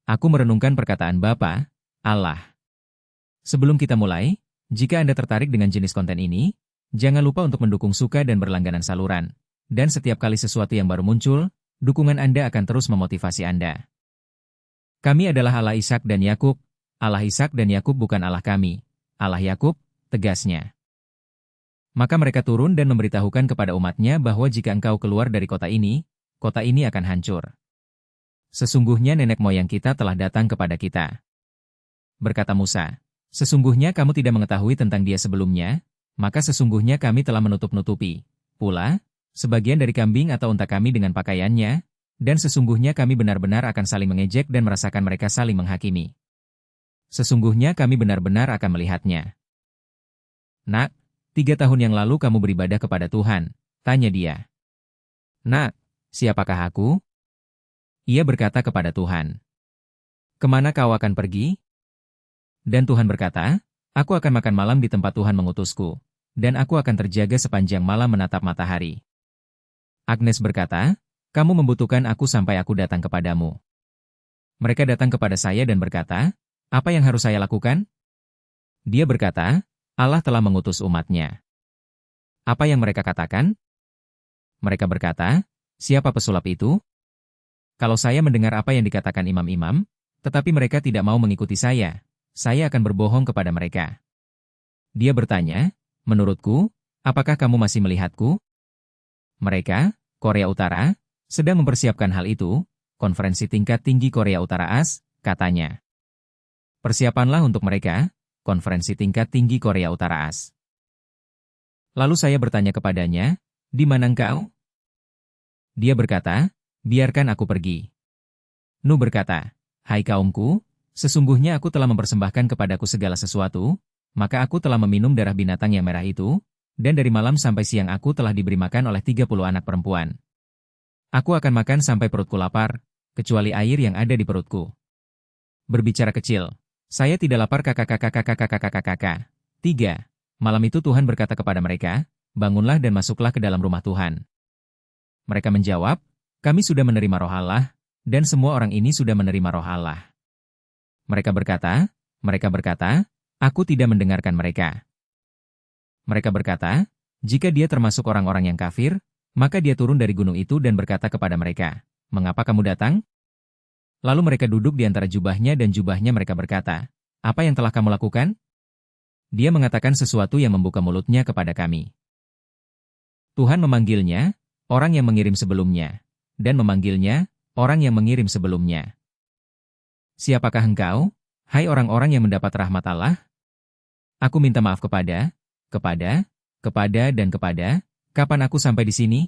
Aku merenungkan perkataan Bapa, Allah. Sebelum kita mulai, jika Anda tertarik dengan jenis konten ini, jangan lupa untuk mendukung suka dan berlangganan saluran. Dan setiap kali sesuatu yang baru muncul, dukungan Anda akan terus memotivasi Anda. Kami adalah Allah Ishak dan Yakub. Allah Ishak dan Yakub bukan Allah kami. Allah Yakub, tegasnya. Maka mereka turun dan memberitahukan kepada umatnya bahwa jika engkau keluar dari kota ini akan hancur. Sesungguhnya nenek moyang kita telah datang kepada kita. Berkata Musa, sesungguhnya kamu tidak mengetahui tentang dia sebelumnya, maka sesungguhnya kami telah menutup-nutupi pula sebagian dari kambing atau unta kami dengan pakaiannya, dan sesungguhnya kami benar-benar akan saling mengejek dan merasakan mereka saling menghakimi. Sesungguhnya kami benar-benar akan melihatnya. Nak, 3 tahun yang lalu kamu beribadah kepada Tuhan, tanya dia. Nak, siapakah aku? Ia berkata kepada Tuhan, kemana kau akan pergi? Dan Tuhan berkata, aku akan makan malam di tempat Tuhan mengutusku, dan aku akan terjaga sepanjang malam menatap matahari. Agnes berkata, kamu membutuhkan aku sampai aku datang kepadamu. Mereka datang kepada saya dan berkata, apa yang harus saya lakukan? Dia berkata, Allah telah mengutus umatnya. Apa yang mereka katakan? Mereka berkata, siapa pesulap itu? Kalau saya mendengar apa yang dikatakan imam-imam, tetapi mereka tidak mau mengikuti saya akan berbohong kepada mereka. Dia bertanya, menurutku, apakah kamu masih melihatku? Mereka, Korea Utara, sedang mempersiapkan hal itu, konferensi tingkat tinggi Korea Utara AS, katanya. Persiapanlah untuk mereka, konferensi tingkat tinggi Korea Utara AS. Lalu saya bertanya kepadanya, di mana engkau? Dia berkata, biarkan aku pergi. Nu berkata, hai kaumku, sesungguhnya aku telah mempersembahkan kepadaku segala sesuatu, maka aku telah meminum darah binatang yang merah itu, dan dari malam sampai siang aku telah diberi makan oleh 30 anak perempuan. Aku akan makan sampai perutku lapar, kecuali air yang ada di perutku. Berbicara kecil, saya tidak lapar kakak. 3. Malam itu Tuhan berkata kepada mereka, bangunlah dan masuklah ke dalam rumah Tuhan. Mereka menjawab, kami sudah menerima roh Allah, dan semua orang ini sudah menerima roh Allah. Mereka berkata, aku tidak mendengarkan mereka. Mereka berkata, jika dia termasuk orang-orang yang kafir, maka dia turun dari gunung itu dan berkata kepada mereka, mengapa kamu datang? Lalu mereka duduk di antara jubahnya dan jubahnya mereka berkata, apa yang telah kamu lakukan? Dia mengatakan sesuatu yang membuka mulutnya kepada kami. Tuhan memanggilnya, orang yang mengirim sebelumnya, dan memanggilnya, orang yang mengirim sebelumnya. Siapakah engkau, hai orang-orang yang mendapat rahmat Allah? Aku minta maaf kepada, kapan aku sampai di sini?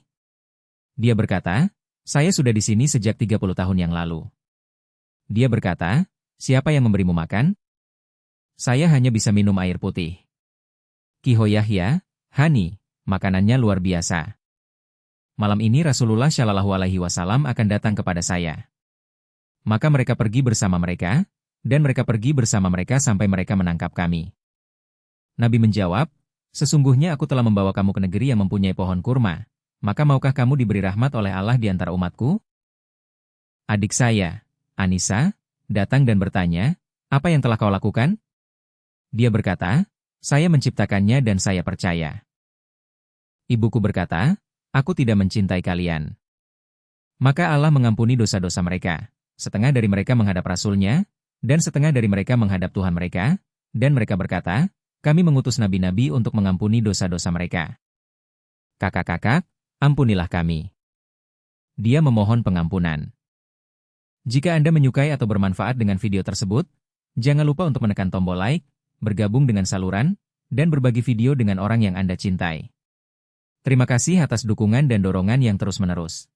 Dia berkata, saya sudah di sini sejak 30 tahun yang lalu. Dia berkata, siapa yang memberimu makan? Saya hanya bisa minum air putih. Kihoyahya, Hani, makanannya luar biasa. Malam ini Rasulullah Shallallahu Alaihi Wasallam akan datang kepada saya. Maka mereka pergi bersama mereka, dan mereka pergi bersama mereka sampai mereka menangkap kami. Nabi menjawab, sesungguhnya aku telah membawa kamu ke negeri yang mempunyai pohon kurma, maka maukah kamu diberi rahmat oleh Allah di antara umatku? Adik saya, Anissa, datang dan bertanya, apa yang telah kau lakukan? Dia berkata, saya menciptakannya dan saya percaya. Ibuku berkata, aku tidak mencintai kalian. Maka Allah mengampuni dosa-dosa mereka. Setengah dari mereka menghadap Rasul-Nya, dan setengah dari mereka menghadap Tuhan mereka, dan mereka berkata, kami mengutus nabi-nabi untuk mengampuni dosa-dosa mereka. Kakak, ampunilah kami. Dia memohon pengampunan. Jika Anda menyukai atau bermanfaat dengan video tersebut, jangan lupa untuk menekan tombol like, bergabung dengan saluran, dan berbagi video dengan orang yang Anda cintai. Terima kasih atas dukungan dan dorongan yang terus-menerus.